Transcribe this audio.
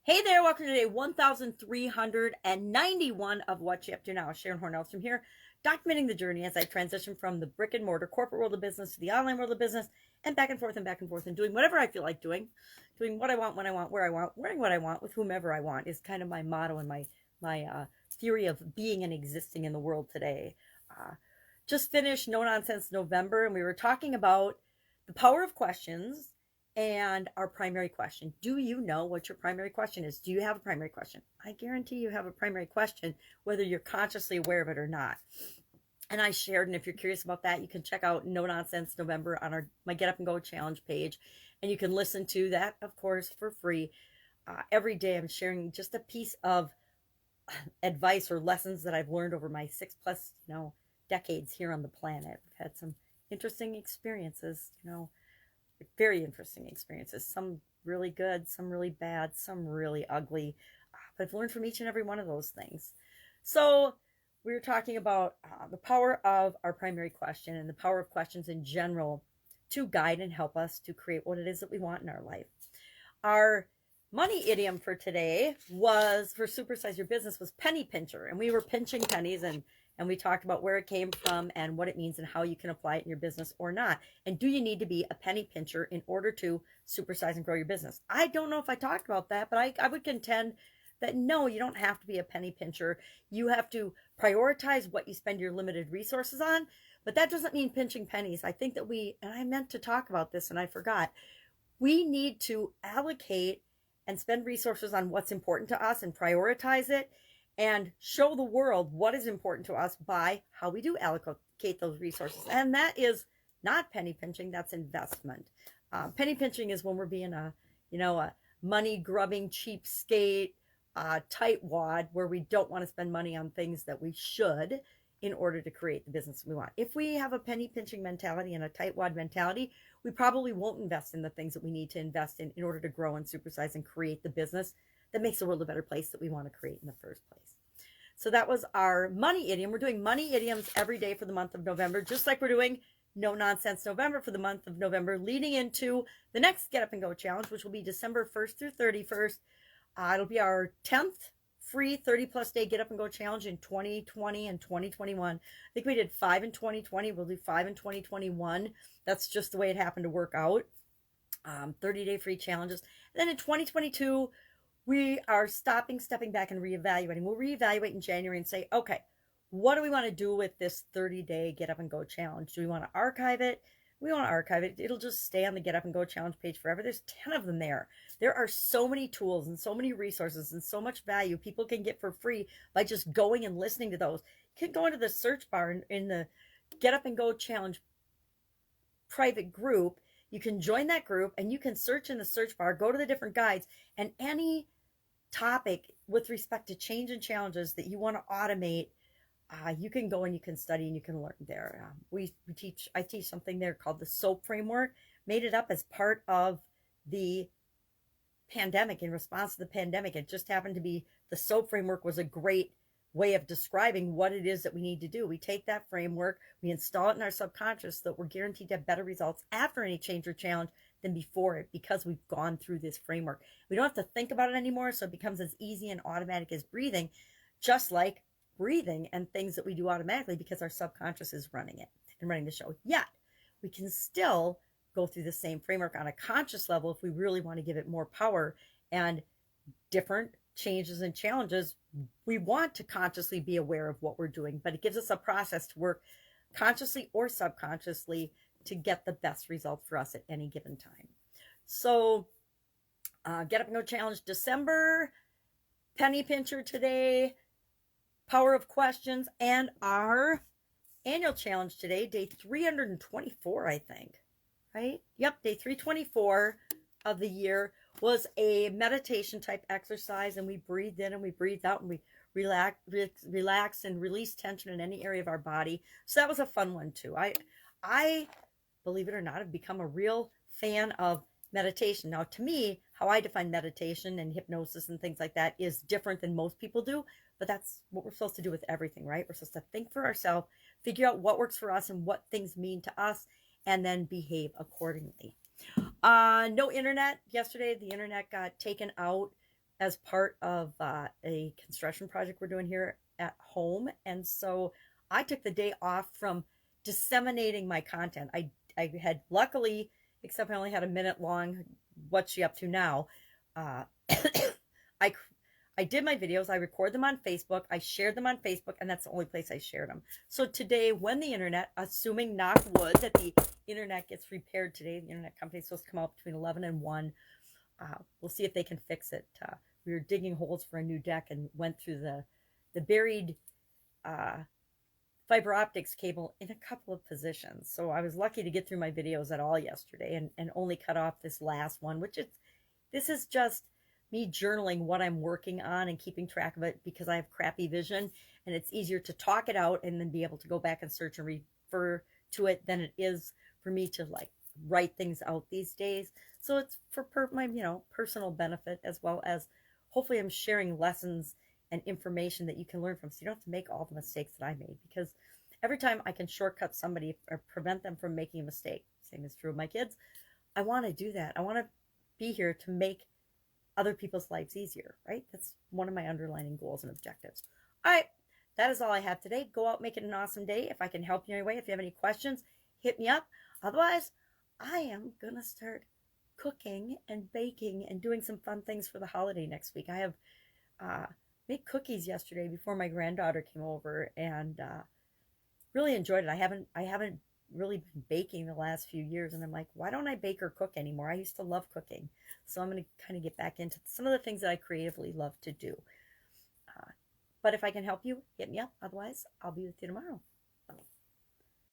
Hey there, welcome to day 1391 of What You Up To Now. Sharon Horne-Ellstrom here, documenting the journey as I transition from the brick and mortar corporate world of business to the online world of business, and back and forth and back and forth, and doing whatever I feel like doing what I want, when I want, where I want, wearing what I want, with whomever I want is kind of my motto and my theory of being and existing in the world today. Just finished No Nonsense November, and we were talking about the power of questions and our primary question. Do you know what your primary question is? Do you have a primary question? I guarantee you have a primary question, whether you're consciously aware of it or not. And I shared, and if you're curious about that, you can check out No Nonsense November on my Get Up and Go challenge page. And you can listen to that, of course, for free. Every day I'm sharing just a piece of advice or lessons that I've learned over my 6+ decades here on the planet. We've had some interesting experiences, very interesting experiences, some really good, some really bad, some really ugly, but I've learned from each and every one of those things. So we were talking about the power of our primary question and the power of questions in general to guide and help us to create what it is that we want in our life. Our money idiom for today was, for Supersize Your Business, was penny pincher, and we were pinching pennies, and we talked about where it came from and what it means and how you can apply it in your business or not. And do you need to be a penny pincher in order to supersize and grow your business? I don't know if I talked about that, but I would contend that no, you don't have to be a penny pincher. You have to prioritize what you spend your limited resources on, but that doesn't mean pinching pennies. I think that and I meant to talk about this and I forgot, we need to allocate and spend resources on what's important to us and prioritize it, and show the world what is important to us by how we do allocate those resources. And that is not penny pinching, that's investment. Penny pinching is when we're being a money grubbing cheapskate, tightwad, where we don't want to spend money on things that we should in order to create the business we want. If we have a penny pinching mentality and a tightwad mentality, we probably won't invest in the things that we need to invest in order to grow and supersize and create the business that makes the world a better place that we want to create in the first place. So that was our money idiom. We're doing money idioms every day for the month of November, just like we're doing No Nonsense November for the month of November, leading into the next Get Up and Go challenge, which will be December 1st through 31st. It'll be our 10th free 30+ day Get Up and Go challenge in 2020 and 2021. I think we did 5 in 2020. We'll do 5 in 2021. That's just the way it happened to work out. 30-day free challenges. And then in 2022, we are stepping back and reevaluating. We'll reevaluate in January and say, okay, what do we want to do with this 30-day Get Up and Go challenge? Do we want to archive it? We want to archive it. It'll just stay on the Get Up and Go challenge page forever. There's 10 of them there. There are so many tools and so many resources and so much value people can get for free by just going and listening to those. You can go into the search bar in the Get Up and Go challenge private group. You can join that group and you can search in the search bar, go to the different guides, and any topic with respect to change and challenges that you want to automate, you can go and you can study and you can learn there. I teach something there called the SOAP framework. Made it up as part of the pandemic, in response to the pandemic. It just happened to be the SOAP framework was a great way of describing what it is that we need to do. We take that framework, we install it in our subconscious so that we're guaranteed to have better results after any change or challenge than before it, because we've gone through this framework. We don't have to think about it anymore, so it becomes as easy and automatic as breathing, just like breathing and things that we do automatically because our subconscious is running it and running the show. Yet we can still go through the same framework on a conscious level if we really want to give it more power and different changes and challenges. We want to consciously be aware of what we're doing, but it gives us a process to work consciously or subconsciously to get the best result for us at any given time. So Get Up and Go challenge December, penny pincher today, power of questions, and our annual challenge today, day 324, I think, right? Yep, day 324 of the year was a meditation type exercise, and we breathed in and we breathed out and we relax and release tension in any area of our body. So that was a fun one too. I believe it or not, have become a real fan of meditation. Now, to me, how I define meditation and hypnosis and things like that is different than most people do, but that's what we're supposed to do with everything, right? We're supposed to think for ourselves, figure out what works for us and what things mean to us, and then behave accordingly. No internet yesterday. The internet got taken out as part of a construction project we're doing here at home. And so I took the day off from disseminating my content. I had luckily, except I only had a minute long, what's she up to now? Uh, I I did my videos. I record them on Facebook. I shared them on Facebook, and that's the only place I shared them. So today, when the internet, assuming knock wood that the internet gets repaired today, the internet company is supposed to come out between 11 and 1. We'll see if they can fix it. We were digging holes for a new deck and went through the buried uh, fiber optics cable in a couple of positions. So I was lucky to get through my videos at all yesterday and only cut off this last one, this is just me journaling what I'm working on and keeping track of it because I have crappy vision and it's easier to talk it out and then be able to go back and search and refer to it than it is for me to like write things out these days. So it's for my, personal benefit, as well as hopefully I'm sharing lessons and information that you can learn from, so you don't have to make all the mistakes that I made, because every time I can shortcut somebody or prevent them from making a mistake, same is true of my kids, I want to do that. I want to be here to make other people's lives easier, right? That's one of my underlining goals and objectives. All right, that is all I have today. Go out, make it an awesome day. If I can help you in any way, if you have any questions, hit me up. Otherwise, I am going to start cooking and baking and doing some fun things for the holiday next week. I have made cookies yesterday before my granddaughter came over, and really enjoyed it. I haven't really been baking the last few years, and I'm like, why don't I bake or cook anymore? I used to love cooking, so I'm going to kind of get back into some of the things that I creatively love to do. But if I can help you, hit me up. Otherwise, I'll be with you tomorrow.